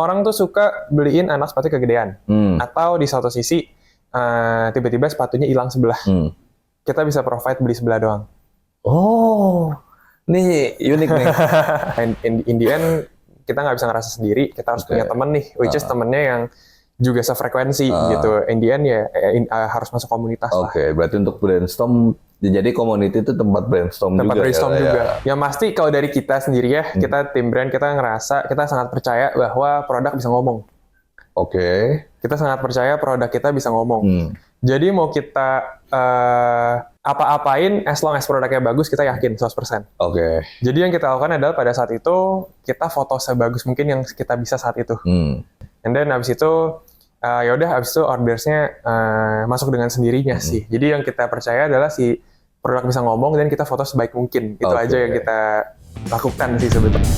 orang tuh suka beliin anak sepatu kegedean. Atau di satu sisi, tiba-tiba sepatunya hilang sebelah. Kita bisa provide beli sebelah doang. Oh, ini unik nih. In the end, kita nggak bisa ngerasa sendiri. Kita harus punya temen nih, which is temennya yang juga sefrekuensi gitu. In the end ya harus masuk komunitas lah. Oke, berarti untuk brainstorm, jadi community itu tempat brainstorm juga. Tempat brainstorm ya, juga. Ya. Yang pasti kalau dari kita sendiri ya, kita tim brand, kita ngerasa, kita sangat percaya bahwa produk bisa ngomong. Oke. Kita sangat percaya produk kita bisa ngomong. Jadi mau kita apa-apain, as long as produknya bagus, kita yakin 100%. Oke. Jadi yang kita lakukan adalah pada saat itu, kita foto sebagus mungkin yang kita bisa saat itu. And then abis itu, ya udah abis itu ordersnya masuk dengan sendirinya sih. Jadi yang kita percaya adalah si produk bisa ngomong dan kita foto sebaik mungkin. Itu aja yang kita lakukan sih sebetulnya.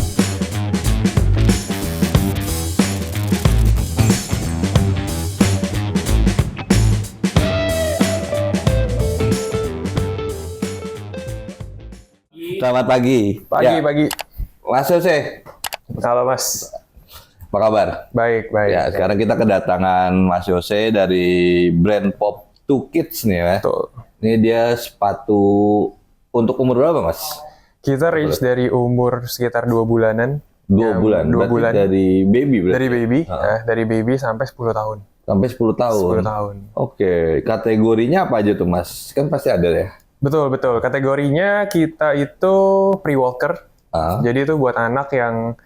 Selamat pagi. Pagi. Mas Yose. Halo Mas. Apa kabar? Baik. Ya, sekarang kita kedatangan Mas Yose dari brand Pop 2 Kids nih ya. Betul. Ini dia sepatu untuk umur berapa, Mas? Kita range dari umur sekitar 2 bulanan. 2 bulan. 2 bulan. Dari baby berarti? Dari baby sampai 10 tahun. Sampai 10 tahun? 10 tahun. Oke. Kategorinya apa aja tuh, Mas? Kan pasti ada ya? Betul. Kategorinya kita itu pre-walker. Jadi itu buat anak yang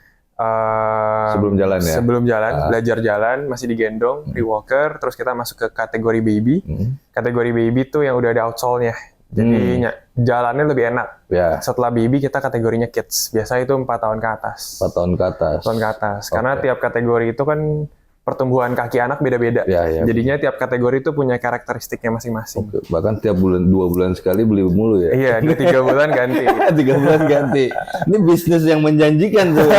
sebelum jalan ya? Sebelum jalan, belajar jalan, masih digendong, pre-walker. Terus kita masuk ke kategori baby. Kategori baby itu yang udah ada outsole-nya. Jadi jalannya lebih enak. Ya. Setelah baby kita kategorinya kids. Biasa itu 4 tahun ke atas. 4 tahun ke atas. 4 tahun ke atas. Karena tiap kategori itu kan pertumbuhan kaki anak beda-beda. Ya. Jadinya tiap kategori itu punya karakteristiknya masing-masing. Bahkan tiap bulan 2 bulan sekali beli mulu ya. Iya, 3 bulan ganti. 3 bulan ganti. Ini bisnis yang menjanjikan tuh.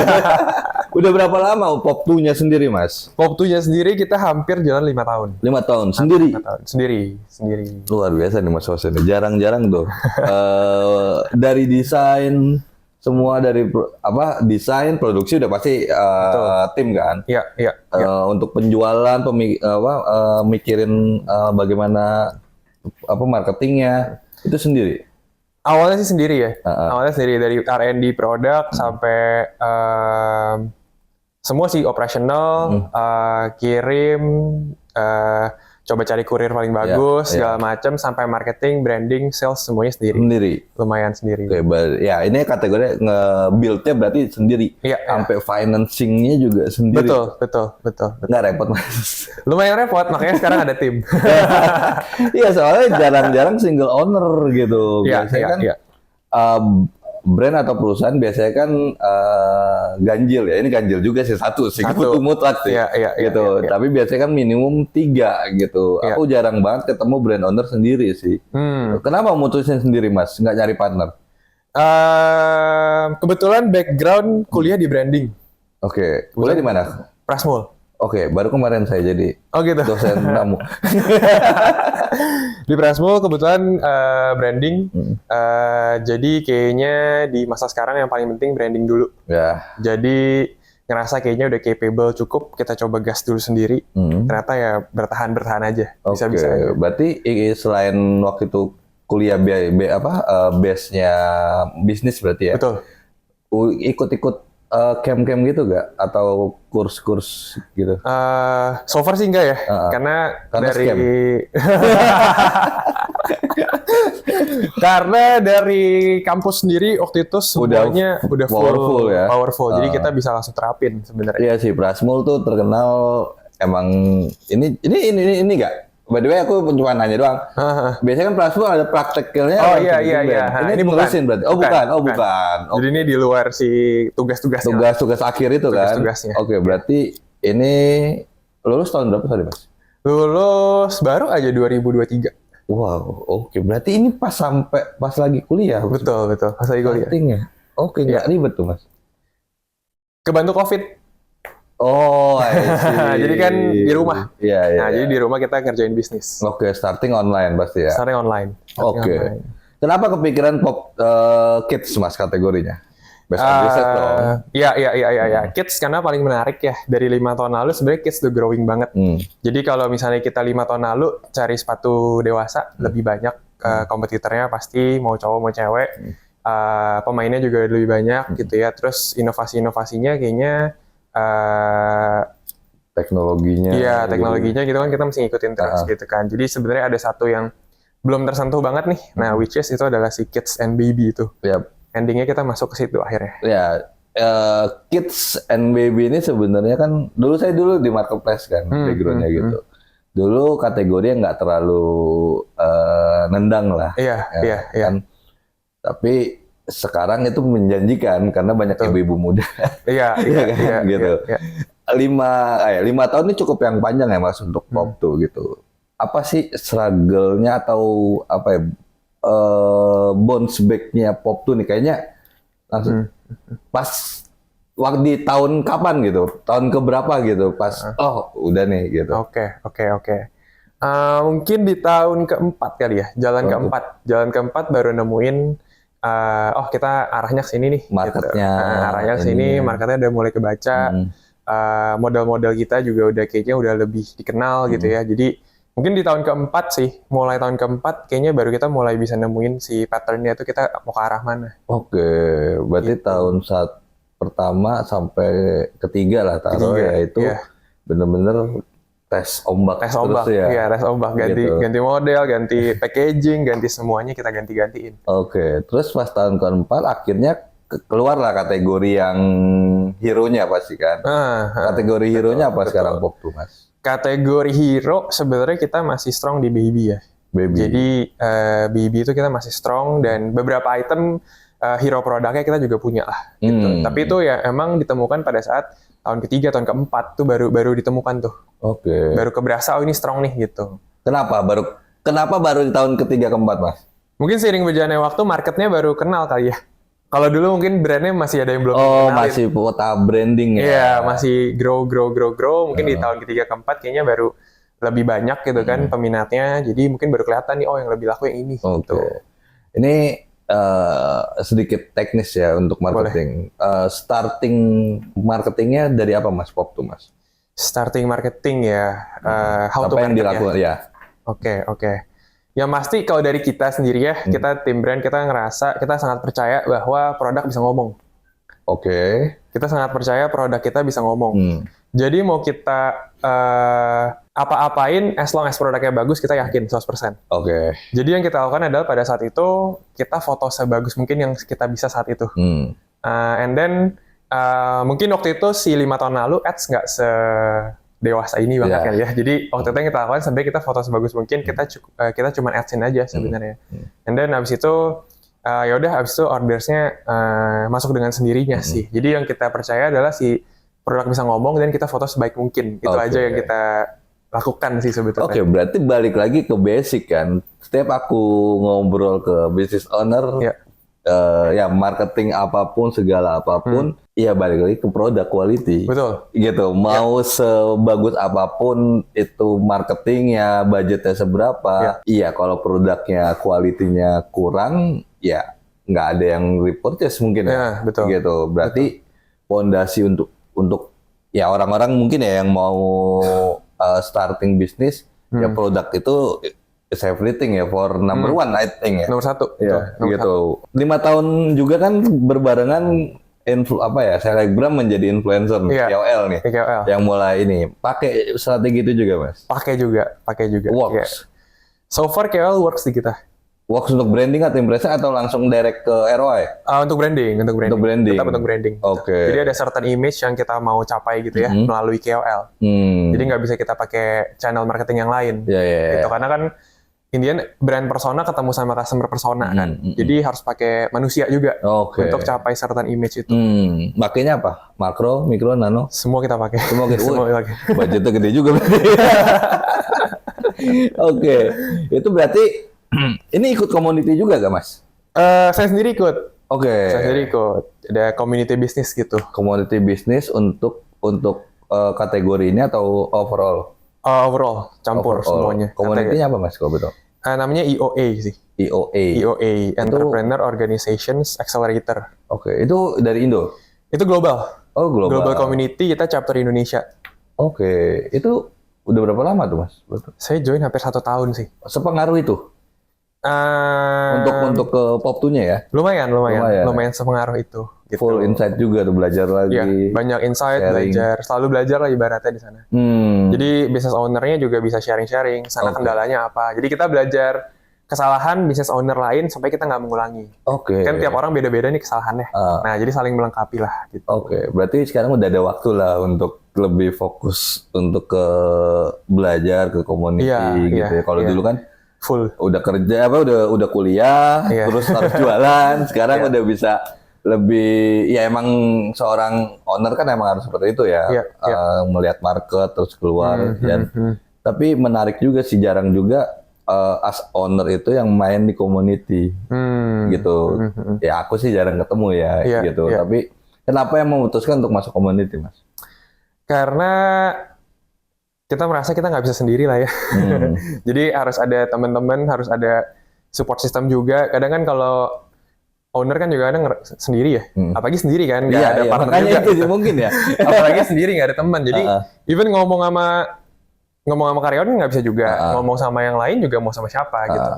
Udah berapa lama Pop 2-nya sendiri, Mas? Pop 2-nya sendiri kita hampir jalan 5 tahun. 5 tahun sendiri. 5 tahun. Sendiri. Luar biasa nih Mas Hose. Jarang-jarang tuh. Dari desain semua dari desain produksi udah pasti tim kan. Iya. Untuk penjualan, mikirin bagaimana marketingnya itu sendiri. Awalnya sih sendiri ya. Awalnya sendiri dari R&D produk sampai semua sih operational, kirim, coba cari kurir paling bagus, segala macam, sampai marketing, branding, sales semuanya sendiri. Lumayan sendiri. Oke, ya ini kategori nge-build-nya berarti sendiri. Sampai financing-nya juga sendiri. Betul. Nggak repot, Mas. Lumayan repot, makanya sekarang ada tim. Iya, soalnya jarang-jarang single owner gitu. Biasanya kan brand atau perusahaan biasanya kan ganjil ya. Ini ganjil juga sih satu mutlak sih. Gitu. Tapi biasanya kan minimum 3 gitu. Aku jarang banget ketemu brand owner sendiri sih. Kenapa mutusin sendiri, Mas? Nggak nyari partner? Kebetulan background kuliah di branding. Oke. Kuliah di mana? Prasmul. Oke, baru kemarin saya jadi gitu. dosen tamu. Di Prasmul kebetulan branding. Jadi kayaknya di masa sekarang yang paling penting branding dulu. Ya. Jadi ngerasa kayaknya udah capable cukup, kita coba gas dulu sendiri. Ternyata ya bertahan aja. Bisa-bisa aja. Berarti selain waktu itu kuliah base-nya bisnis berarti ya? Betul. Ikut-ikut camp-camp gitu gak? Atau kurs-kurs gitu? So far sih enggak ya, karena dari karena dari kampus sendiri waktu itu semuanya udah powerful. Jadi kita bisa langsung terapin sebenarnya. Iya sih, Prasmul tuh terkenal emang ini gak? By the way, aku cuma nanya doang. Biasanya kan Prasmul ada praktekelnya. Iya. Ini bukan berarti. Bukan. Jadi ini di luar si tugas-tugasnya. Tugas akhir itu kan. Tugas-tugasnya. Oke, berarti ini lulus tahun berapa tadi, Mas? Lulus baru aja 2023. Wow, oke. Berarti ini pas lagi kuliah. Betul. Pas lagi kuliah. Oke, nggak ribet tuh, Mas. Kebantu COVID. Oh, I see. Jadi kan di rumah. Iya. Jadi di rumah kita kerjain bisnis. Oke, starting online pasti ya. Starting online. Oke. Kenapa kepikiran Pop Kids, Mas, kategorinya? Based on research dong. Iya. Kids karena paling menarik ya. Dari 5 tahun lalu sebenarnya kids udah growing banget. Jadi kalau misalnya kita 5 tahun lalu cari sepatu dewasa, lebih banyak kompetitornya pasti mau cowok mau cewek. Pemainnya juga lebih banyak gitu ya. Terus inovasi-inovasinya kayaknya teknologinya. Iya, teknologinya gitu kan kita mesti ngikutin terus gitu kan. Jadi sebenarnya ada satu yang belum tersentuh banget nih. Nah, which is itu adalah si Kids and Baby itu. Yep. Endingnya kita masuk ke situ akhirnya. Ya, Kids and Baby ini sebenarnya kan saya dulu di marketplace kan, backgroundnya gitu. Dulu kategorinya nggak terlalu nendang lah. Iya. Kan? Tapi sekarang itu menjanjikan karena banyak ibu-ibu muda. Iya, gitu. Iya. 5 tahun ini cukup yang panjang ya Mas untuk Pop tuh gitu. Apa sih struggle-nya atau apa ya? Bounce back-nya Pop tuh nih kayaknya langsung pas waktu di tahun kapan gitu, tahun keberapa gitu, pas udah nih gitu. Oke. Mungkin di tahun keempat kali ya, jalan keempat baru nemuin kita arahnya ke sini nih. Marketnya, gitu. Arahnya ke sini, marketnya udah mulai kebaca, model-model kita juga udah kayaknya udah lebih dikenal gitu ya, jadi mungkin di tahun keempat sih, mulai tahun keempat kayaknya baru kita mulai bisa nemuin si pattern-nya itu kita mau ke arah mana. Oke, berarti tahun pertama sampai ketiga lah itu bener-bener tes ombak ya. Iya, tes ombak, ganti model, ganti packaging, ganti semuanya kita ganti-gantiin. Oke, terus pas tahun keempat akhirnya keluarlah kategori yang hero-nya pasti kan. Kategori hero-nya apa sekarang Pop tuh Mas? Kategori hero sebenarnya kita masih strong di baby ya. Jadi baby itu kita masih strong dan beberapa item hero produknya kita juga punya lah. Gitu. Tapi itu ya emang ditemukan pada saat tahun ketiga, tahun keempat tuh baru ditemukan tuh. Oke. Baru keberasa ini strong nih gitu. Kenapa baru di tahun ketiga keempat Mas? Mungkin seiring berjalannya waktu marketnya baru kenal kali ya. Kalau dulu mungkin brandnya masih ada yang belum dikenalin. Masih kota branding ya? Iya, masih grow. Mungkin di tahun ketiga keempat kayaknya baru lebih banyak gitu kan peminatnya. Jadi mungkin baru kelihatan nih, yang lebih laku yang ini. Gitu. Ini sedikit teknis ya untuk marketing. Starting marketingnya dari apa Mas Pop tuh Mas? Starting marketing ya, how to apa yang dilakukan ya? Oke. Yang pasti kalau dari kita sendiri ya, kita tim brand, kita ngerasa, kita sangat percaya bahwa produk bisa ngomong. Oke. Kita sangat percaya produk kita bisa ngomong. Jadi mau kita apa-apain, as long as produknya bagus, kita yakin 100%. Oke. Jadi yang kita lakukan adalah pada saat itu, kita foto sebagus mungkin yang kita bisa saat itu. And then, mungkin waktu itu si 5 tahun lalu, ads nggak dewasa ini banget kan ya. Jadi waktu itu yang kita lakukan sebenarnya kita foto sebagus mungkin, kita cuma adsin aja sebenarnya. And then habis itu habis itu ordersnya masuk dengan sendirinya sih. Jadi yang kita percaya adalah si produk bisa ngomong dan kita foto sebaik mungkin. Itu aja yang kita lakukan sih sebetulnya. Oke, berarti balik lagi ke basic kan. Setiap aku ngobrol ke business owner, marketing apapun, segala apapun, ya balik lagi ke produk quality. Betul. Gitu. Mau sebagus apapun itu marketingnya, budgetnya seberapa. Iya, kalau produknya quality-nya kurang, ya nggak ada yang repurchase mungkin ya. Betul. Gitu. Berarti fondasi untuk ya orang-orang mungkin ya yang mau starting bisnis, ya produk itu is everything ya, for number one I think ya. Nomor satu. Ya, gitu. 5 tahun juga kan berbarengan selebgram menjadi influencer KOL nih. KOL. Yang mulai ini pakai strategi itu juga Mas. Pakai juga. Works. Yeah. So far KOL works di kita. Works untuk branding atau impression atau langsung direct ke ROI? Untuk branding. Tetap untuk branding. Oke. Jadi ada certain image yang kita mau capai gitu ya melalui KOL. Jadi nggak bisa kita pakai channel marketing yang lain. Gitu. Karena kan Indian brand persona ketemu sama customer persona kan. Jadi harus pakai manusia juga untuk capai certain image itu. Makanya apa? Makro, mikro, nano? Semua kita pakai. Semua kita pakai. Budgetnya gede juga berarti. Oke. Itu berarti ini ikut community juga gak Mas? Saya sendiri ikut. Oke. Saya sendiri ikut. Ada community bisnis gitu. Community bisnis untuk kategori ini atau overall? Overall, campur semuanya. Community-nya apa Mas kalau betul? Namanya EOA sih. EOA. Entrepreneur Organizations Accelerator. Oke, itu dari Indo? Itu global. Oh, global. Global Community, kita chapter Indonesia. Oke, itu udah berapa lama tuh Mas? Saya join hampir 1 tahun sih. Sepengaruh itu? Untuk ke Pop2-nya ya? Lumayan sepengaruh itu. Gitu. Full insight juga tuh, belajar lagi. Iya, banyak insight, sharing. Selalu belajar lah ibaratnya di sana. Jadi business owner-nya juga bisa sharing-sharing, sana kendalanya apa. Jadi kita belajar kesalahan business owner lain supaya kita nggak mengulangi. Kan tiap orang beda-beda nih kesalahannya. Nah, jadi saling melengkapi lah. Gitu. Berarti sekarang udah ada waktu lah untuk lebih fokus untuk ke belajar, ke community gitu ya. Kalau dulu kan full udah kerja udah kuliah terus harus jualan, sekarang udah bisa lebih ya, emang seorang owner kan emang harus seperti itu ya. Melihat market terus keluar tapi menarik juga sih, jarang juga as owner itu yang main di community gitu. Ya aku sih jarang ketemu ya gitu. Tapi kenapa yang memutuskan untuk masuk community Mas? Karena kita merasa kita nggak bisa sendiri lah ya. Jadi harus ada teman-teman, harus ada support system juga. Kadang kan kalau owner kan juga kadang sendiri ya. Apalagi sendiri kan, nggak ada partner juga. Itu gitu. Mungkin ya. Apalagi sendiri nggak ada teman. Jadi even ngomong sama karyawan nggak bisa juga. Ngomong sama yang lain juga mau sama siapa gitu.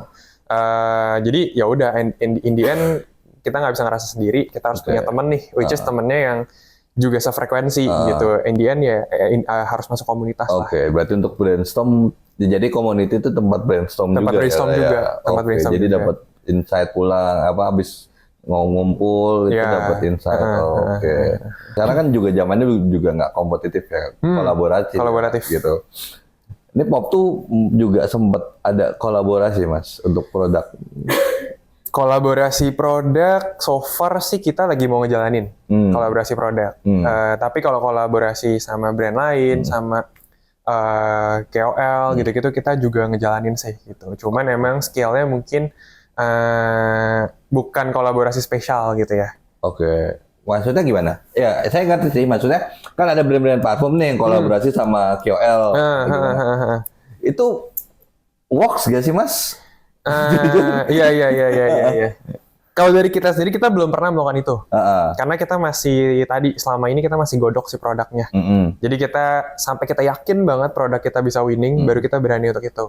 Jadi ya udah, in the end kita nggak bisa ngerasa sendiri. Kita harus punya teman nih, which is temennya yang juga sefrekuensi gitu. In the end ya harus masuk komunitas lah. Berarti untuk brainstorm, jadi community itu tempat brainstorm juga. Tempat brainstorm jadi dapat insight pulang, habis ngumpul itu dapat insight. Karena kan juga zamannya juga nggak kompetitif ya, kolaboratif gitu. Ini Pop2 juga sempat ada kolaborasi Mas untuk produk. Kolaborasi produk, so far sih kita lagi mau ngejalanin kolaborasi produk. Tapi kalau kolaborasi sama brand lain, sama KOL gitu-gitu kita juga ngejalanin sih gitu. Cuman emang scale-nya mungkin bukan kolaborasi spesial gitu ya. Maksudnya gimana? Ya, saya ngerti sih. Maksudnya kan ada brand-brand parfum nih yang kolaborasi sama KOL. Itu works gak sih Mas? Iya. Kalau dari kita sendiri, kita belum pernah melakukan itu. Karena kita selama ini kita masih godok si produknya. Jadi sampai kita yakin banget produk kita bisa winning, baru kita berani untuk itu.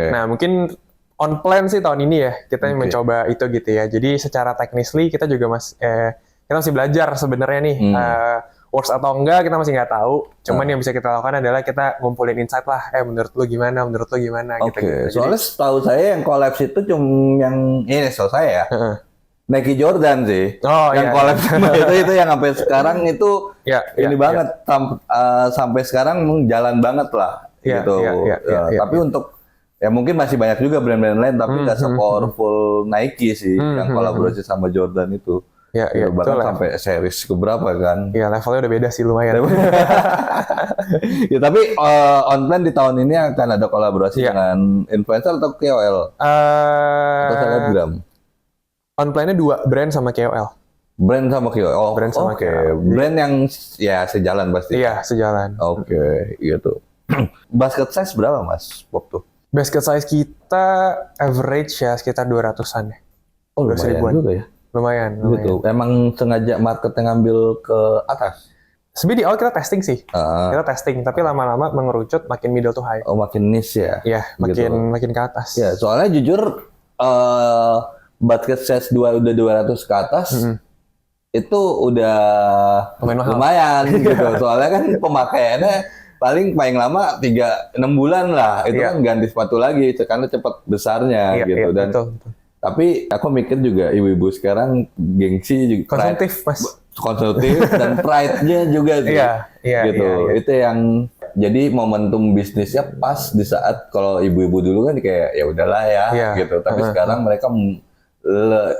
Nah, mungkin on plan sih tahun ini ya, kita mencoba itu gitu ya. Jadi secara technically kita juga kita masih belajar sebenarnya nih. Works atau enggak kita masih nggak tahu. Cuman yang bisa kita lakukan adalah kita ngumpulin insight lah. Menurut lu gimana gitu. Soalnya setahu saya yang collabs itu cuma yang ini, setahu saya ya. Nike Jordan sih. Yang collabs itu yang sampai sekarang itu ini banget. Sampai sekarang jalan banget lah gitu. Tapi untuk ya mungkin masih banyak juga brand-brand lain, tapi nggak se-powerful Nike sih yang kolaborasi sama Jordan itu. Bahkan sampai series keberapa kan? Iya, levelnya udah beda sih, lumayan. Tapi on plan di tahun ini akan ada kolaborasi dengan influencer atau KOL? Atau selebgram? On plan-nya 2, brand sama KOL. Brand sama KOL? Brand sama KOL. Brand yang ya sejalan pasti? Iya, sejalan. Gitu. Basket size berapa Mas, Pop2? Basket size kita average ya sekitar 200-an ya. Lumayan juga ya? Lumayan. Gitu. Emang sengaja marketnya ngambil ke atas? Sebenarnya di awal kita testing sih. Kita testing, tapi lama-lama mengerucut makin middle to high. Makin niche ya? Iya, makin ke atas. Ya, soalnya jujur basket size udah 200 ke atas, itu udah lumayan gitu. Soalnya kan pemakaiannya paling lama 6 bulan lah. Itu kan ganti sepatu lagi, karena cepat besarnya gitu. Dan betul. Tapi aku mikir juga ibu-ibu sekarang gengsi juga, konsumtif dan pride-nya juga sih. Gitu. Itu yang jadi momentum bisnisnya pas di saat kalau ibu-ibu dulu kan kayak ya udahlah ya gitu. Tapi sekarang mereka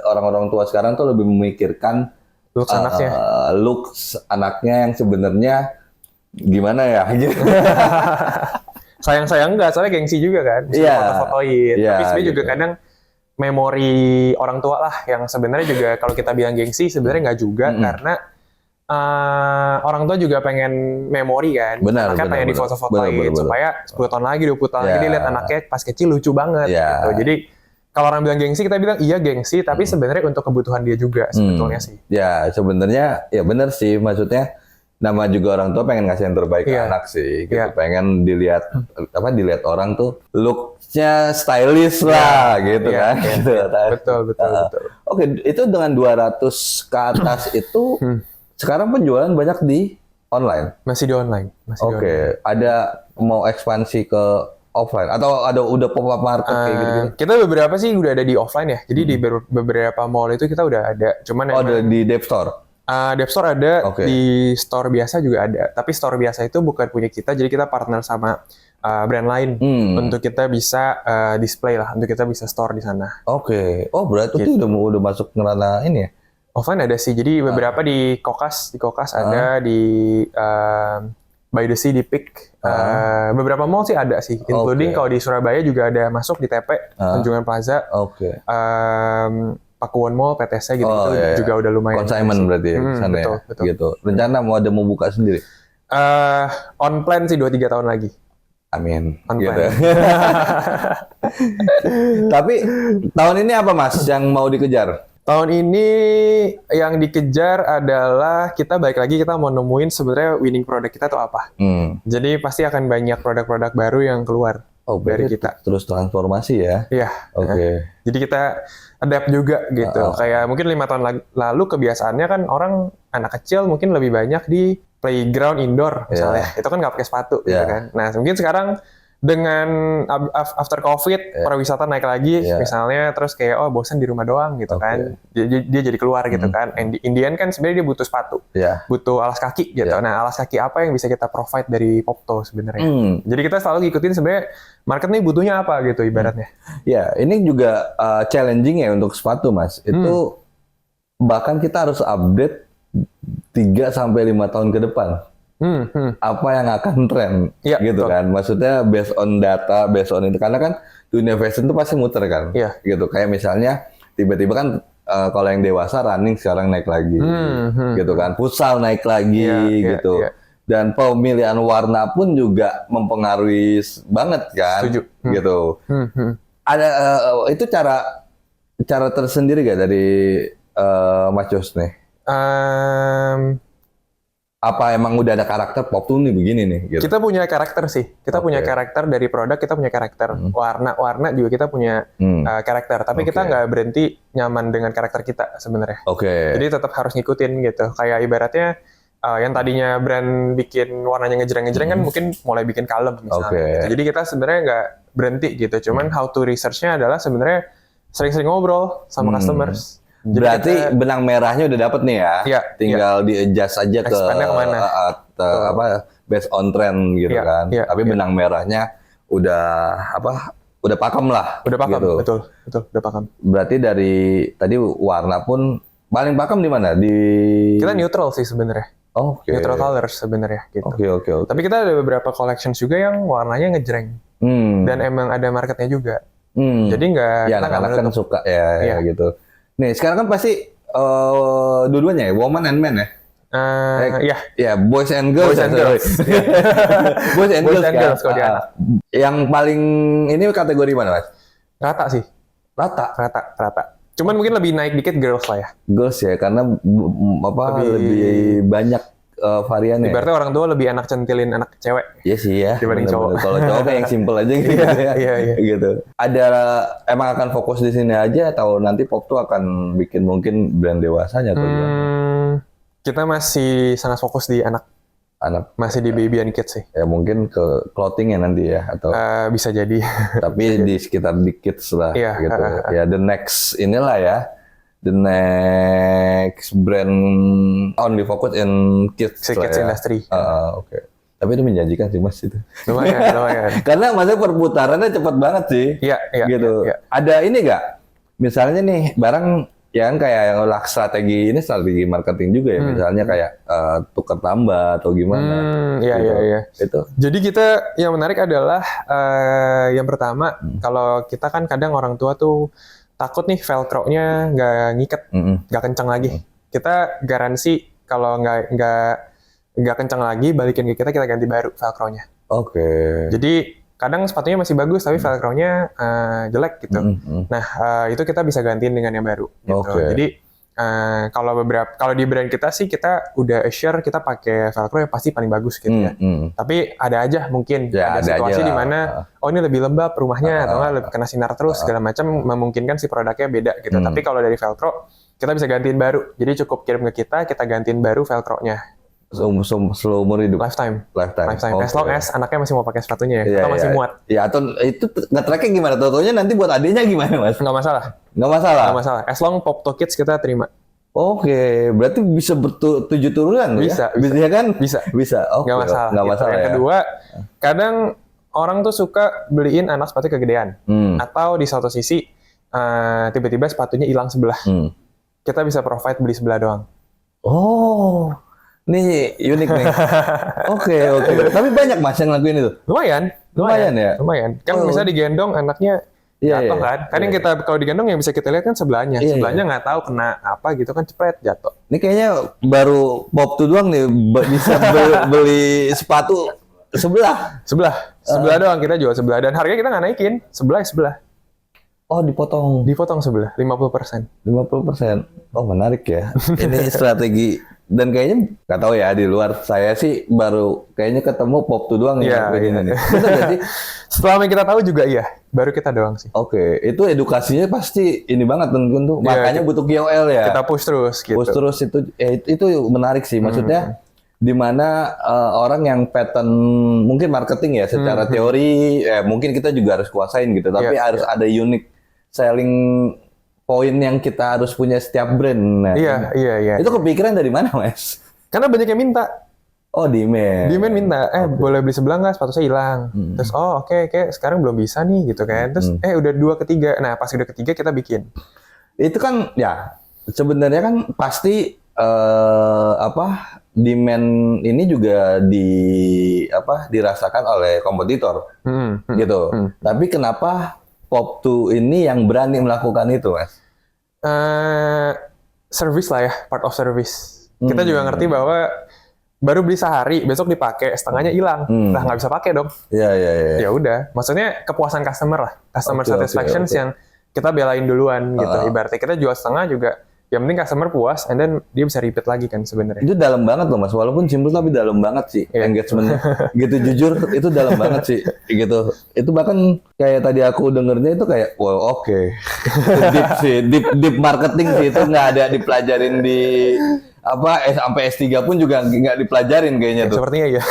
orang-orang tua sekarang tuh lebih memikirkan looks anaknya yang sebenarnya gimana ya gitu. Sayang enggak, soalnya gengsi juga kan. Foto-fotoin. Tapi sebenarnya juga kadang memori orang tua lah yang sebenarnya juga kalau kita bilang gengsi sebenarnya nggak juga, karena orang tua juga pengen memori kan. Makanya pengen di foto-fotoin supaya 10 tahun lagi, 20 tahun lagi dia lihat anaknya pas kecil lucu banget gitu. Jadi kalau orang bilang gengsi, kita bilang iya gengsi, tapi sebenarnya untuk kebutuhan dia juga sebetulnya sih. Ya sebenarnya ya benar sih, maksudnya nama juga orang tua pengen ngasih yang terbaik ke anak sih, gitu. Pengen dilihat orang tuh look-nya stylish lah, gitu kan. Gitu. Betul. Oke, itu dengan 200 ke atas itu sekarang penjualan banyak di online. Masih di online. Oke, ada mau ekspansi ke offline atau ada udah pop-up market kayak gitu? Kita beberapa sih udah ada di offline ya. Jadi di beberapa mall itu kita udah ada. Cuman ada di Dev Store? Dev Store ada, di store biasa juga ada. Tapi store biasa itu bukan punya kita, jadi kita partner sama brand lain untuk kita bisa display lah, untuk kita bisa store di sana. Oke. Oh berarti itu udah masuk ngerana ini ya? Offline ada sih. Jadi beberapa di Kokas ada, di By the Sea di Peak. Beberapa mall sih ada sih, including kalau di Surabaya juga ada masuk di TP, Tunjungan Plaza. Pakuwon Mall, PTC gitu, juga udah lumayan. Consignment berarti ya, sana betul. Gitu. Rencana mau buka sendiri? On plan sih 2-3 tahun lagi. Amin. On gitu. plan. Tapi tahun ini apa Mas yang mau dikejar? Tahun ini yang dikejar adalah kita balik lagi, kita mau nemuin sebenarnya winning product kita tuh apa. Jadi pasti akan banyak produk-produk baru yang keluar dari kita. Terus transformasi ya? Iya. Jadi kita adapt juga gitu. Kayak mungkin 5 tahun lalu kebiasaannya kan orang anak kecil mungkin lebih banyak di playground indoor misalnya. Itu kan nggak pakai sepatu gitu kan. Nah mungkin sekarang dengan after COVID pariwisata naik lagi misalnya, terus kayak bosan di rumah doang gitu kan, dia jadi keluar gitu kan. Indian kan sebenarnya dia butuh sepatu, butuh alas kaki gitu. Nah alas kaki apa yang bisa kita provide dari Popto sebenarnya? Jadi kita selalu ngikutin sebenarnya market nih butuhnya apa gitu ibaratnya. Ya ini juga challenging ya untuk sepatu Mas. Itu bahkan kita harus update 3-5 tahun ke depan. Apa yang akan tren gitu kan, maksudnya based on data, based on itu, karena kan dunia fashion itu pasti muter kan, gitu. Kayak misalnya tiba-tiba kan kalau yang dewasa running sekarang naik lagi, gitu kan, futsal naik lagi, gitu. Dan pemilihan warna pun juga mempengaruhi banget kan. Setuju. Gitu. Ada itu cara tersendiri gak dari Mas Jos nih? Apa emang udah ada karakter Popto nih begini nih? Gitu. Kita punya karakter sih. Kita punya karakter dari produk, kita punya karakter. Warna juga kita punya karakter. Tapi kita nggak berhenti nyaman dengan karakter kita sebenarnya. Jadi tetap harus ngikutin gitu. Kayak ibaratnya yang tadinya brand bikin warnanya ngejreng-ngejreng kan mungkin mulai bikin kalem misalnya. Gitu. Jadi kita sebenarnya nggak berhenti gitu. Cuman how to research-nya adalah sebenarnya sering-sering ngobrol sama customers. Jadi berarti benang merahnya udah dapet nih ya, tinggal di-adjust aja ke based on trend gitu kan. Tapi benang merahnya udah pakem lah. Udah pakem, gitu. betul, udah pakem. Berarti dari tadi warna pun paling pakem di mana? Kita neutral sih sebenarnya. Neutral colors sebenarnya gitu. Oke. Tapi kita ada beberapa collections juga yang warnanya ngejreng. Dan emang ada marketnya juga. Jadi nggak. Ya anak-anak kan suka ya gitu. Nih sekarang kan pasti dua-duanya ya, woman and man ya. Ya boys and girls. Boys and girls kalau dia anak. Yang paling ini kategori mana Mas? Rata sih. Rata. Cuman mungkin lebih naik dikit girls lah ya. Girls ya, karena lebih banyak variannya. Ibaratnya orang tua lebih enak centilin anak cewek. Iya sih ya. Dibanding cowok. Kalau cowok kayak yang simple aja gitu. Iya. Gitu. Ada emang akan fokus di sini aja atau nanti Popto akan bikin mungkin brand dewasanya atau gimana? Kita masih sangat fokus di anak. Masih di baby and kids sih. Ya mungkin ke clothing ya nanti ya atau bisa jadi. Tapi di sekitar di kids lah gitu. Ya the next inilah ya. The next brand only focus in kids industry. Tapi itu menjanjikan sih Mas itu. Lumayan. Karena maksudnya perputarannya cepat banget sih. Iya. Gitu. Ada ini nggak? Misalnya nih barang yang kayak yang strategi marketing juga ya. Misalnya kayak tukar tambah atau gimana. Iya. Itu. Jadi kita yang menarik adalah yang pertama kalau kita kan kadang orang tua tuh takut nih velcro-nya nggak ngiket, nggak kencang lagi. Kita garansi kalau nggak kencang lagi, balikin ke kita ganti baru velcro-nya. Oke. Jadi kadang sepatunya masih bagus tapi velcro-nya jelek gitu. Nah, itu kita bisa gantiin dengan yang baru gitu. Jadi kalau di brand kita sih kita udah assure kita pakai velcro yang pasti paling bagus gitu ya. Tapi ada aja mungkin ada situasi di mana ini lebih lembab rumahnya atau nggak lebih kena sinar terus segala macam, memungkinkan si produknya beda gitu. Tapi kalau dari velcro kita bisa gantiin baru. Jadi cukup kirim ke kita gantiin baru velcro-nya. Seumur hidup. Lifetime. Okay. As long as anaknya masih mau pakai sepatunya ya, atau masih muat. Ya, atau itu nge-tracknya gimana? Contohnya nanti buat adiknya gimana, Mas? Nggak masalah. Nggak masalah? Nggak masalah. As long Pop to Kids kita terima. Oke, berarti bisa 7 turunan bisa, ya? Bisa ya kan? Bisa. Oke. Nggak masalah. Nggak masalah Yang kedua, kadang orang tuh suka beliin anak sepatu kegedean. Atau di satu sisi, tiba-tiba sepatunya hilang sebelah. Kita bisa provide beli sebelah doang. Oh, ini unik nih. Oke. Tapi banyak Mas yang lakuin itu? Lumayan ya. Kan bisa digendong anaknya jatuh kan. Kan yang kita kalau digendong yang bisa kita lihat kan sebelahnya. Sebelahnya nggak tahu kena apa gitu kan, cepret jatuh. Ini kayaknya baru Pop tuh doang nih bisa beli sepatu sebelah doang, kita jual sebelah dan harganya kita nggak naikin. Sebelah. Oh, Dipotong sebelah 50%. 50%. Oh, menarik ya. Ini strategi. Dan kayaknya nggak tahu ya, di luar saya sih baru kayaknya ketemu Pop tuh doang ya. Ini. Setelah yang kita tahu juga baru kita doang sih. Oke, itu edukasinya pasti ini banget tentu. Makanya butuh KOL ya. Kita push terus gitu. Push terus itu menarik sih. Maksudnya di mana orang yang pattern mungkin marketing ya secara teori mungkin kita juga harus kuasain gitu. Tapi harus ada unique selling point yang kita harus punya setiap brand. Nah, iya. Itu kepikiran dari mana, Mas? Karena banyak yang minta. Oh, demand minta. Boleh beli sebelah nggak? Sepatu saya hilang. Terus, oke, sekarang belum bisa nih gitu kan. Terus, udah 2 ketiga. Nah, pas udah ketiga kita bikin. Itu kan, ya sebenarnya kan pasti demand ini juga dirasakan oleh kompetitor, gitu. Tapi kenapa Pop tuh ini yang berani melakukan itu, Mas? Service lah ya, part of service. Kita juga ngerti bahwa baru beli sehari, besok dipakai, setengahnya hilang. Nah, nggak bisa pakai dong. Iya. Ya udah, maksudnya kepuasan customer lah, customer satisfaction yang kita belain duluan gitu. Ibaratnya kita jual setengah juga, yang penting customer puas, and then dia bisa repeat lagi kan sebenarnya. Itu dalam banget loh Mas, walaupun simpel tapi dalam banget sih engagement-nya. Gitu jujur, itu dalam banget sih, gitu. Itu bahkan kayak tadi aku dengernya itu kayak, wow oke. Deep sih, deep marketing sih, itu nggak ada dipelajarin di sampai S3 pun juga nggak dipelajarin kayaknya tuh. Sepertinya ya.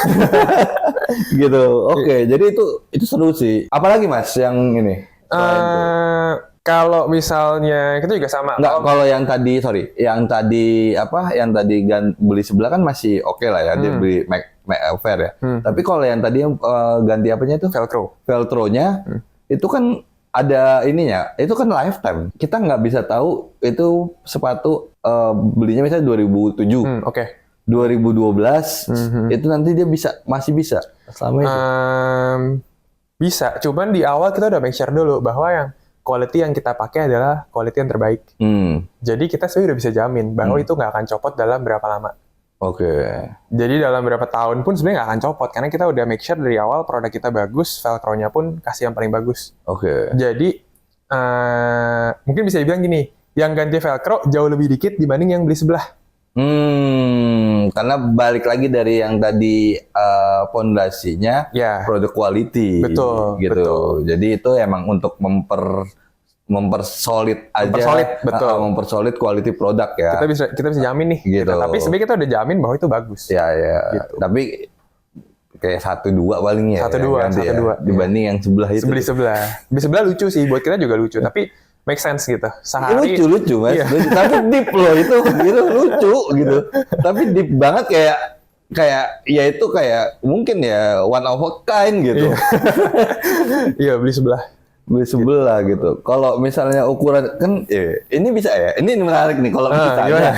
Gitu. Oke, jadi itu seru sih. Apalagi Mas yang ini? Kalau misalnya kita juga sama. Nggak, kalau yang tadi beli sebelah kan masih oke lah ya, dia beli fair ya. Tapi kalau yang tadi yang ganti apanya itu? Velcro-nya itu kan ada ininya, itu kan lifetime. Kita nggak bisa tahu itu sepatu belinya misalnya 2007. 2012 itu nanti dia masih bisa selama itu. Bisa, cuman di awal kita udah make sure dulu bahwa yang quality yang kita pakai adalah quality yang terbaik. Jadi kita sebenarnya udah bisa jamin bahwa itu nggak akan copot dalam berapa lama. Jadi dalam berapa tahun pun sebenarnya nggak akan copot karena kita udah make sure dari awal produk kita bagus, velcro-nya pun kasih yang paling bagus. Jadi mungkin bisa dibilang gini, yang ganti velcro jauh lebih dikit dibanding yang beli sebelah. Karena balik lagi dari yang tadi pondasinya produk quality. Betul. Jadi itu emang untuk mempersolid mempersolid quality produk ya. Kita bisa jamin nih. Gitu. Tapi sebenarnya kita udah jamin bahwa itu bagus. Gitu. Tapi kayak 1-2 paling ya. 1-2 dibanding yang sebelah itu. Beli sebelah lucu sih, buat kita juga lucu. Tapi make sense gitu. Sehari lucu Mas. Tapi deep loh itu lucu gitu. Tapi deep banget kayak ya itu kayak mungkin ya one of a kind gitu. Iya, beli sebelah gitu. Kalau misalnya ukuran kan ini bisa ya. Ini menarik nih kalau misalnya.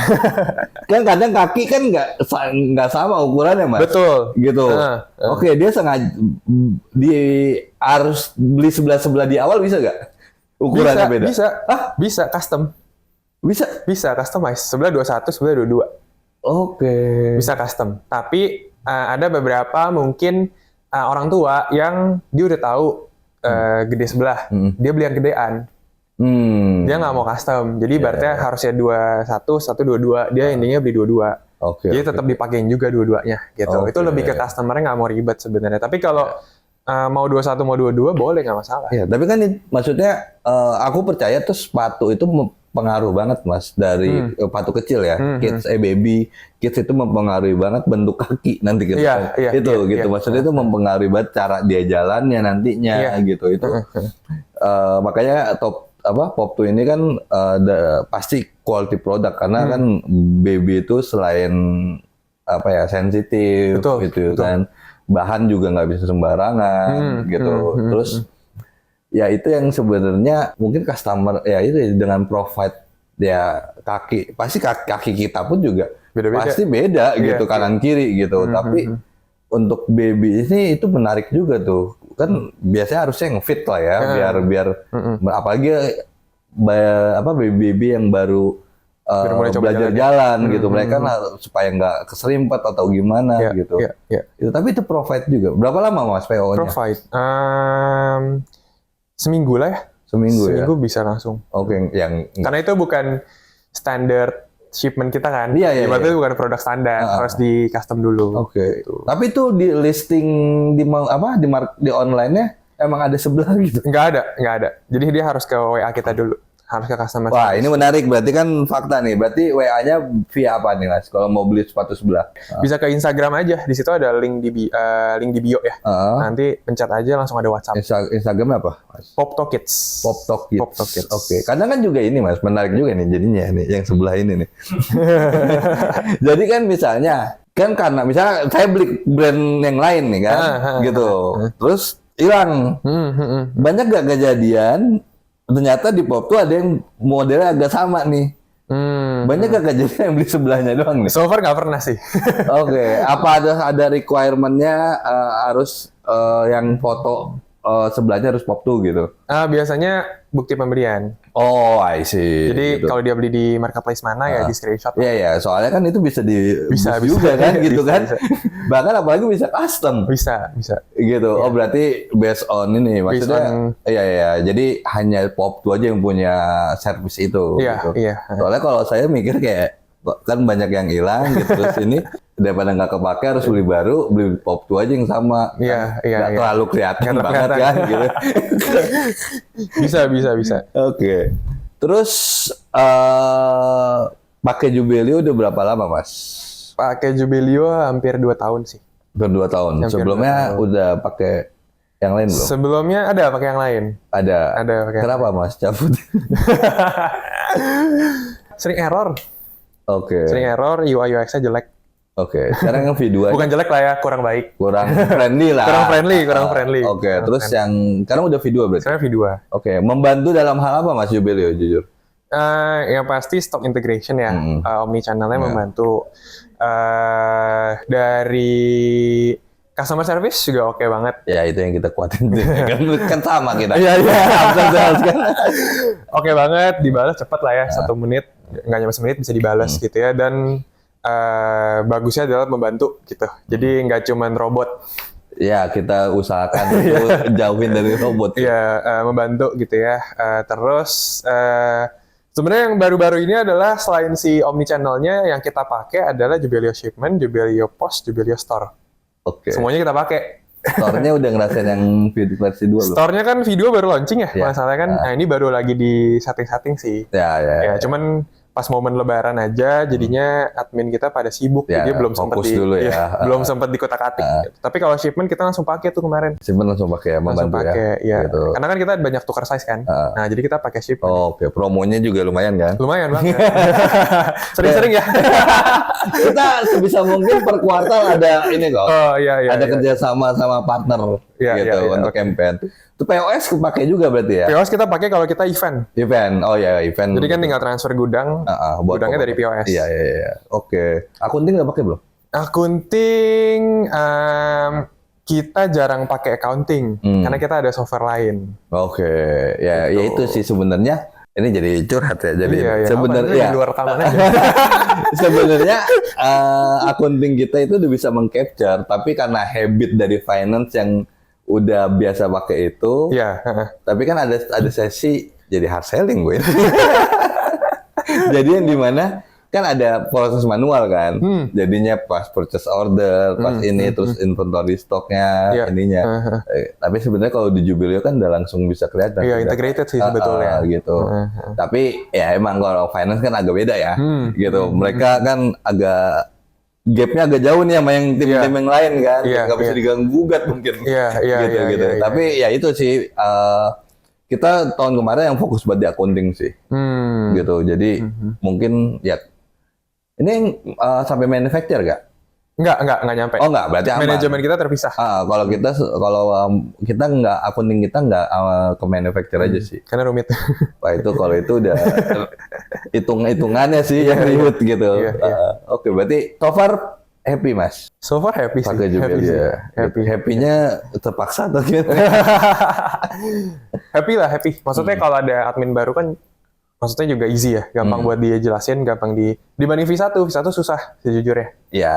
Kan kadang kaki kan nggak sama ukurannya Mas. Betul. Gitu. Oke, dia sengaja harus beli sebelah di awal bisa nggak? Ukurannya beda? Bisa custom. Bisa customize. Sebelah 21, sebelah 22. Oke. Bisa custom. Tapi ada beberapa mungkin orang tua yang dia udah tahu gede sebelah, dia beli yang gedean. Dia nggak mau custom, jadi berarti harusnya 21, 1, 22, dia intinya beli 22. Jadi tetap dipakein juga dua-duanya gitu. Itu lebih ke customer-nya nggak mau ribet sebenarnya. Tapi kalau mau 21 mau 22 boleh, nggak masalah. Iya, tapi kan maksudnya aku percaya tuh sepatu itu pengaruh banget Mas dari sepatu kecil ya. Baby kids itu mempengaruhi banget bentuk kaki nanti gitu. Gitu. Maksudnya itu mempengaruhi banget cara dia jalannya nantinya gitu itu. Makanya Pop 2 ini kan pasti quality product karena kan baby itu selain sensitif gitu kan. Bahan juga nggak bisa sembarangan gitu. Terus ya itu yang sebenarnya mungkin customer ya itu dengan provide ya kaki kita pun juga pasti beda gitu kanan kiri gitu. Tapi untuk baby ini itu menarik juga tuh. Kan biasanya harusnya yang fit lah ya biar apalagi baby yang baru belajar jalan gitu, mereka supaya nggak keserimpet atau gimana gitu. Itu tapi itu provide juga. Berapa lama Mas PO-nya? Provide seminggu lah ya. Seminggu bisa langsung. Karena itu bukan standar shipment kita kan. Berarti itu bukan produk standar, harus di custom dulu. Gitu. Tapi itu di listing di online-nya emang ada sebelah gitu? Nggak ada. Jadi dia harus ke WA kita dulu. Harus ke customer. Wah, ini menarik. Berarti kan fakta nih. Berarti WA-nya via apa nih, Mas? Kalau mau beli sepatu sebelah. Bisa ke Instagram aja. Di situ ada link di bio ya. Nanti pencet aja langsung ada WhatsApp. Instagramnya apa, Mas? Pop to Kids. Kadang kan juga ini, Mas. Menarik juga nih jadinya nih yang sebelah ini nih. Jadi kan misalnya karena misalnya saya beli brand yang lain nih kan, gitu. Terus hilang. Banyak gak kejadian ternyata di Pop tuh ada yang modelnya agak sama nih. Banyak gak kejadian yang beli sebelahnya doang nih? So far nggak pernah sih. Apa ada requirement-nya harus yang foto sebelahnya harus Pop 2 gitu? Biasanya bukti pembelian. Oh, I see. Jadi gitu. Kalau dia beli di marketplace mana ya di screenshot. Iya, soalnya kan itu bisa juga kan gitu kan. Bahkan apalagi bisa custom. Bisa. Gitu. Oh, berarti based on ini maksudnya. Iya. Jadi hanya Pop 2 aja yang punya service itu gitu. Soalnya kalau saya mikir kayak kan banyak yang hilang gitu terus ini daripada nggak kepake harus beli baru, beli Pop 2 aja yang sama. Nggak terlalu kelihatan banget kan gitu. Bisa. Oke. Terus pakai Jubelio udah berapa lama, Mas? Pakai Jubelio hampir 2 tahun sih. Hampir 2 tahun. Sebelumnya udah pakai yang lain belum? Sebelumnya ada pakai yang lain. Ada pakai. Kenapa, Mas? Cabut. Sering error. Sering error, UI UX-nya jelek. Sekarang yang V2 bukan jelek lah ya, kurang baik. Kurang friendly lah. kurang friendly. Terus yang sekarang udah V2 berarti? Sekarang V2. Membantu dalam hal apa Mas Jubelio jujur? Yang pasti stock integration ya, omni channelnya membantu. Dari customer service juga oke banget. Ya itu yang kita kuatin kan sama kita. Iya. Oke banget, dibalas cepat lah ya, 1 menit, nggak nyampe 1 menit bisa dibalas gitu ya. Dan bagusnya adalah membantu gitu. Jadi nggak cuman robot. Ya kita usahakan jauhin dari robot. Iya, membantu gitu ya. Terus sebenarnya yang baru-baru ini adalah selain si omnichannelnya yang kita pakai adalah Jubelio Shipment, Jubelio Post, Jubelio Store. Semuanya kita pakai. Store-nya udah ngerasain yang versi 2 belum? Store-nya kan video baru launching ya, masalahnya kan. Nah ini baru lagi di setting-setting sih. Ya, cuman pas momen Lebaran aja, jadinya admin kita pada sibuk, jadi belum sempat belum sempat dikotak-atik. Tapi kalau shipment kita langsung pakai tuh kemarin. Shipment langsung pakai ya, membantu ya. Gitu. Karena kan kita banyak tukar size kan. Nah jadi kita pakai shipment. Promonya juga lumayan kan? Lumayan banget. Sering-sering ya. Kita sebisa mungkin per kuartal ada ini kok. Ada kerjasama sama partner gitu untuk campaign. Itu POS kepake juga berarti ya? POS kita pakai kalau kita event. Event. Jadi kan tinggal transfer gudang, gudangnya dari POS. Iya. Akunting nggak pakai belum? Akunting kita jarang pakai accounting karena kita ada software lain. Ya itu sih sebenarnya Ini jadi curhat ya. Jadi iya, sebenarnya di luar rekaman aja. sebenarnya accounting kita itu udah bisa mengcapture, tapi karena habit dari finance yang udah biasa pakai itu. Iya. Tapi kan ada sesi jadi hard selling gue. Jadi yang dimana kan ada proses manual kan, jadinya pas purchase order, pas ini terus inventory stoknya, ininya. Tapi sebenarnya kalau di Jubileo kan udah langsung bisa kelihatan. Iya, integrated sih sebetulnya. Gitu. Tapi ya emang kalau finance kan agak beda ya, gitu. Mereka kan agak gapnya agak jauh nih sama yang tim-tim yang lain kan, nggak bisa diganggu gugat mungkin. Gitu. Tapi ya itu sih. Kita tahun kemarin yang fokus buat di accounting sih, gitu. Jadi mungkin ya ini sampai manufacture gak? Enggak nyampe. Oh enggak, berarti aman. Manajemen kita terpisah. Kalau kita enggak, accounting kita enggak ke manufacture aja sih. Karena rumit. Wah kalau itu udah hitungannya sih yang ribet gitu. Oke, berarti so far happy Mas? So far happy sih. Pakai Jubileo. Happy-nya terpaksa atau gitu? Happy. Maksudnya kalau ada admin baru kan, maksudnya juga easy ya, gampang buat dia jelasin, gampang dibanding V1 susah sejujurnya. Ya,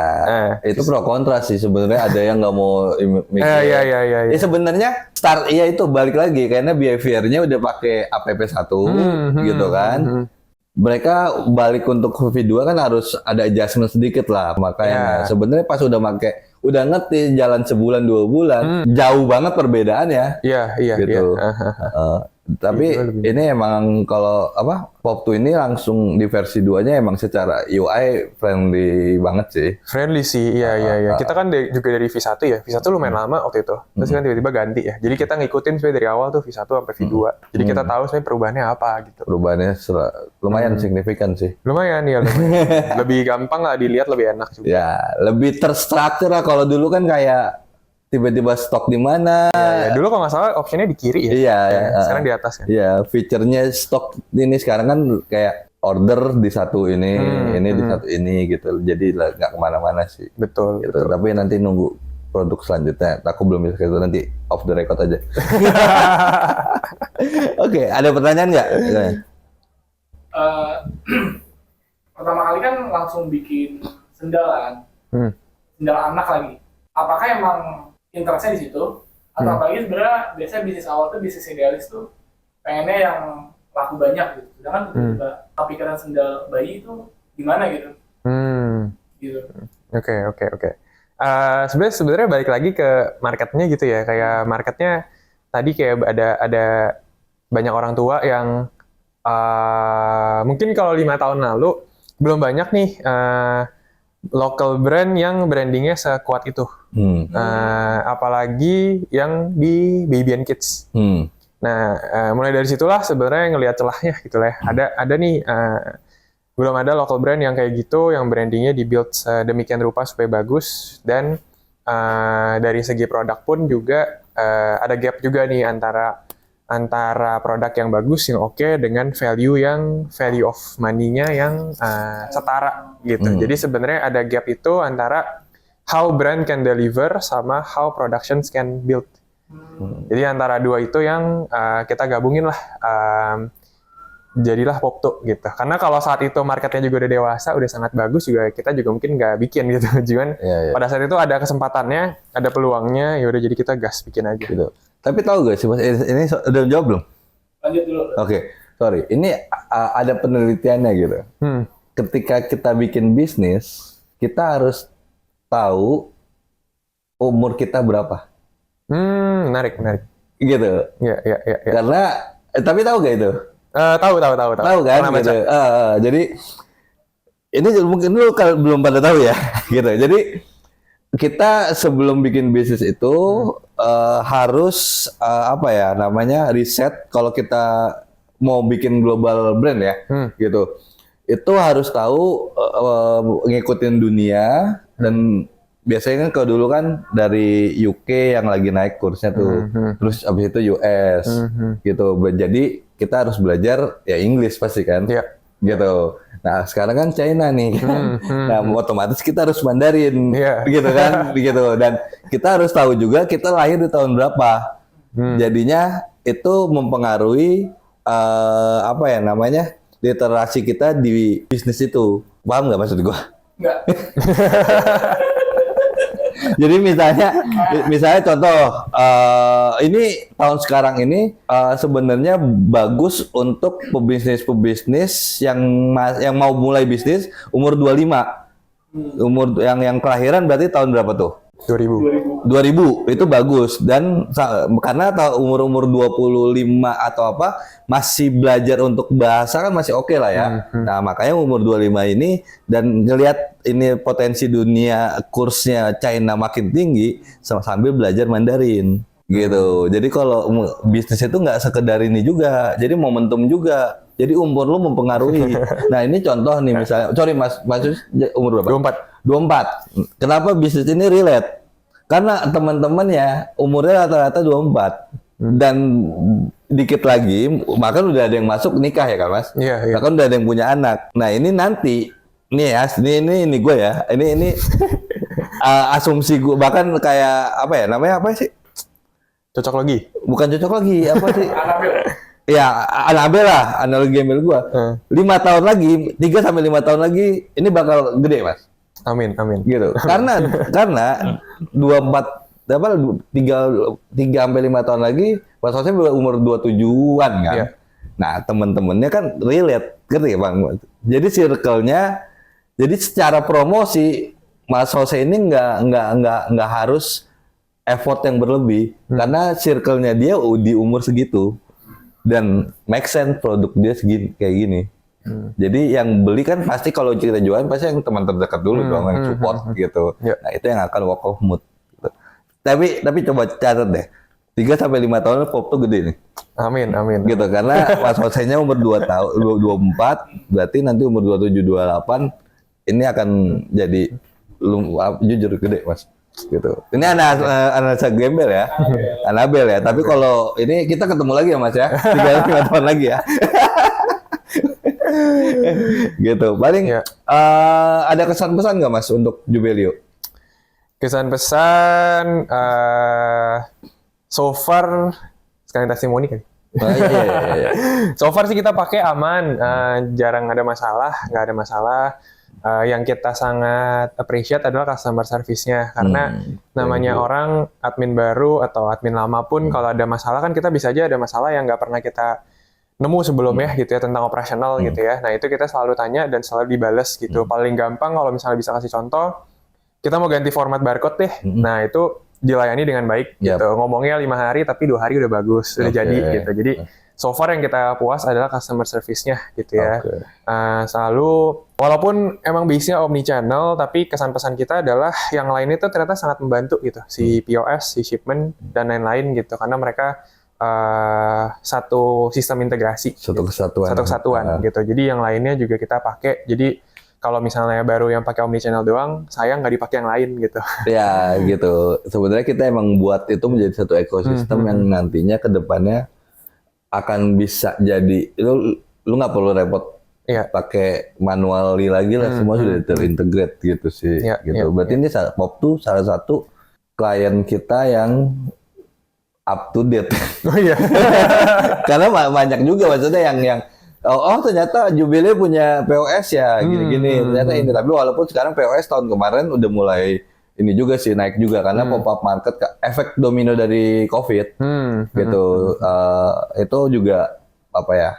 itu pro kontra sih sebenarnya. Ada yang nggak mau mikir. Iya. Ya sebenarnya itu balik lagi karena behaviornya udah pakai APP1 gitu kan. Mereka balik untuk V2 kan harus ada adjustment sedikit lah, makanya sebenarnya pas udah ngerti jalan sebulan 2 bulan, jauh banget perbedaannya. Iya. Gitu. Tapi ini emang kalau Pop 2 ini langsung di versi 2-nya emang secara UI friendly banget sih. Friendly sih, iya. Kita kan juga dari V1 ya. V1 lumayan lama waktu itu. Terus kan tiba-tiba ganti ya. Jadi kita ngikutin sebenarnya dari awal tuh V1 sampai V2. Jadi kita tahu sebenarnya perubahannya apa gitu. Perubahannya lumayan signifikan sih. Lumayan. Lebih gampang lah dilihat, lebih enak juga. Ya, lebih terstruktur lah. Kalau dulu kan kayak tiba-tiba stok di mana? Ya, dulu kalau nggak salah optionnya di kiri ya. Iya. Sekarang di atas kan. Iya, feature-nya stok ini sekarang kan kayak order di satu ini di satu ini gitu. Jadi nggak kemana-mana sih. Betul. Tapi nanti nunggu produk selanjutnya. Aku belum bisa itu nanti off the record aja. Oke, ada pertanyaan nggak? Pertama kali kan langsung bikin sendal kan, sendal anak lagi. Apakah emang interestnya di situ? Atau apalagi sebenarnya biasanya bisnis awal tuh bisnis idealis tuh pengennya yang laku banyak gitu. Sedangkan tiba-tiba kepikiran sendal bayi itu gimana gitu? Gitu. Oke. Sebenarnya balik lagi ke marketnya gitu ya. Kayak marketnya tadi kayak ada banyak orang tua yang mungkin kalau 5 tahun lalu belum banyak nih local brand yang brandingnya sekuat itu. Apalagi yang di baby and kids. Nah, mulai dari situlah sebenarnya ngelihat celahnya gitu lah. Ada nih belum ada local brand yang kayak gitu, yang brandingnya dibuild sedemikian rupa supaya bagus, dan dari segi produk pun juga ada gap juga nih antara produk yang bagus, yang oke, dengan value of money-nya yang setara gitu. Jadi sebenarnya ada gap itu antara how brand can deliver sama how productions can build. Jadi antara dua itu yang kita gabungin lah, jadilah Pop 2 gitu. Karena kalau saat itu marketnya juga udah dewasa, udah sangat bagus, juga kita juga mungkin nggak bikin gitu. Cuman pada saat itu ada kesempatannya, ada peluangnya, ya udah jadi kita gas bikin aja. Gitu. Tapi tahu gak sih Mas, ini udah jawab belum? Lanjut dulu. Oke, sorry. Ini ada penelitiannya gitu. Ketika kita bikin bisnis, kita harus tahu umur kita berapa. Menarik. Gitu. Iya. Karena, tapi tahu gak itu? Tahu. Tahu kan? Gitu. Jadi, ini mungkin lu belum pada tahu ya. Gitu. Jadi, kita sebelum bikin bisnis itu harus riset. Kalau kita mau bikin global brand ya, gitu, itu harus tahu ngikutin dunia. Dan biasanya kan kalau dulu kan dari UK yang lagi naik kursnya tuh, terus abis itu US, gitu. Jadi kita harus belajar ya Inggris pasti kan, gitu. Nah sekarang kan China nih, nah otomatis kita harus Mandarin, gitu kan, gitu. Dan kita harus tahu juga kita lahir di tahun berapa. Jadinya itu mempengaruhi apa ya namanya, literasi kita di bisnis itu. Paham nggak maksud gua? Nggak. Jadi misalnya contoh, ini tahun sekarang ini sebenarnya bagus untuk pebisnis yang mau mulai bisnis umur 25. Umur yang kelahiran berarti tahun berapa tuh? 2000 itu bagus, dan karena umur 25 atau apa masih belajar untuk bahasa kan masih oke lah ya. Nah, makanya umur 25 ini dan ngelihat ini potensi dunia kursnya China makin tinggi sambil belajar Mandarin gitu. Jadi kalau bisnis itu nggak sekedar ini juga, jadi momentum juga. Jadi umur lu mempengaruhi. Nah, ini contoh nih misalnya, sorry Mas umur berapa? 24. Kenapa bisnis ini relate? Karena teman-temannya umurnya rata-rata 24. Dan dikit lagi, bahkan udah ada yang masuk nikah ya kan Mas? Iya. Bahkan udah ada yang punya anak. Nah, ini nanti, nih ya, ini gue ya, ini asumsi gue, bahkan kayak apa ya, namanya apa sih? Cocok lagi? Bukan cocok lagi, apa sih? Ya, Anabel lah, analogi email gua. 5 tahun lagi, 3 sampai 5 tahun lagi, ini bakal gede, Mas. Amin. Gitu. Karena 3 sampai 5 tahun lagi, Mas Jose umur 27-an kan. Yeah. Nah, teman-temannya kan relate, ngerti Bang? Jadi circle-nya, jadi secara promosi Mas Jose ini nggak harus effort yang berlebih, karena circle-nya dia di umur segitu. Dan make sense produk dia segini kayak gini. Jadi yang beli kan pasti kalau kita jualan pasti yang teman terdekat dulu dong, yang support gitu. Yeah. Nah, itu yang akan walk of mood. Gitu. Tapi coba catat deh. 3 sampai 5 tahun pop tuh gede nih. Amin. Gitu, karena Mas Jose-nya umur 24, berarti nanti umur 27 28 ini akan jadi jujur gede, Mas. Gitu. Ini analisa gembel ya. Anabel ya. Tapi kalau ini kita ketemu lagi ya Mas ya. 3 tahun lagi ya. Gitu. Paling ada kesan-pesan nggak Mas untuk Jubelio? Kesan-pesan so far sekalian testimoni kan. Iya. So far sih kita pakai aman, jarang ada masalah, nggak ada masalah. Yang kita sangat appreciate adalah customer service-nya, karena namanya orang admin baru atau admin lama pun kalau ada masalah kan kita bisa aja ada masalah yang nggak pernah kita nemu sebelumnya gitu ya, tentang operasional gitu ya. Nah itu kita selalu tanya dan selalu dibales gitu. Paling gampang kalau misalnya bisa kasih contoh, kita mau ganti format barcode deh. Nah itu dilayani dengan baik gitu. Ngomongnya 5 hari tapi 2 hari udah bagus, udah jadi gitu. Jadi so far yang kita puas adalah customer service-nya gitu ya. Selalu, walaupun emang base-nya omnichannel, tapi kesan pesan kita adalah yang lain itu ternyata sangat membantu gitu. Si POS, si shipment, dan lain-lain gitu. Karena mereka satu sistem integrasi. Satu kesatuan gitu. Jadi yang lainnya juga kita pakai. Jadi kalau misalnya baru yang pakai omnichannel doang, sayang nggak dipakai yang lain gitu. Ya gitu. Sebenarnya kita emang buat itu menjadi satu ekosistem yang nantinya ke depannya akan bisa jadi lu nggak perlu repot pakai manually lagi lah, semua sudah terintegrate gitu sih. Gitu. Berarti ini Pop tuh salah satu klien kita yang up to date. Oh iya. Karena banyak juga maksudnya yang ternyata Jubilee punya POS ya gini-gini. Ternyata ini, tapi walaupun sekarang POS tahun kemarin udah mulai ini juga sih naik juga karena pop-up market efek domino dari COVID gitu. Itu juga apa ya,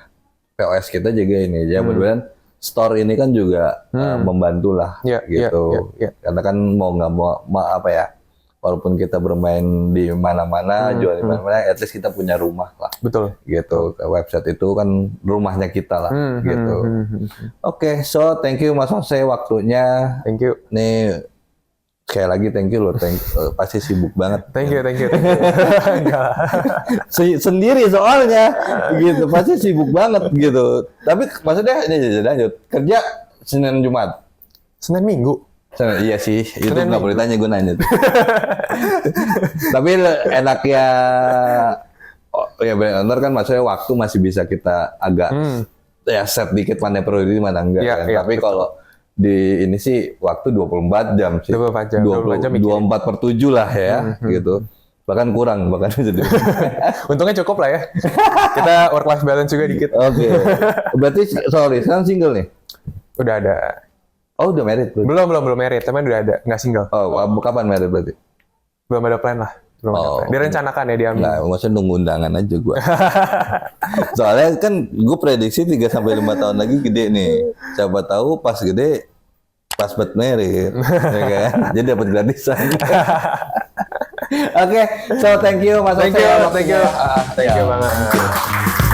POS kita juga ini ya, mudah-mudahan store ini kan juga membantu lah gitu. Karena kan mau nggak mau apa ya, walaupun kita bermain di mana-mana, jual di mana-mana, at least kita punya rumah lah. Betul. Gitu. Website itu kan rumahnya kita lah gitu. Oke, so thank you Mas Jose waktunya. Thank you. Nih sekali lagi thank you loh, pasti sibuk banget. Thank you. Sendiri soalnya gitu, pasti sibuk banget gitu. Tapi maksudnya ini lanjut kerja Senin Jumat. Senin Minggu. Iya sih, itu nggak boleh tanya, gue nanya. Tapi enaknya, ya benar kan maksudnya waktu masih bisa kita agak ya set dikit mana priority mana enggak kan. Tapi kalau di ini sih waktu 24 jam sih. 24 jam. 24/7 lah ya gitu. bahkan kurang, bahkan bisa dibilang. Untungnya cukup lah ya. Kita work life balance juga dikit. Oke. Berarti sekarang single nih? Udah ada. Oh, udah married berarti? Belum married, teman udah ada, nggak single. Oh, kapan married berarti? Belum ada plan lah. Belum ada plan. Direncanakan ya diambil. Nggak, maksudnya nunggu undangan aja gua. Soalnya kan gue prediksi 3-5 tahun lagi gede nih. Siapa tahu pas gede, pas buat married, ya kan? Jadi dapat gratisan. Oke, so thank you Mas. Thank you banget.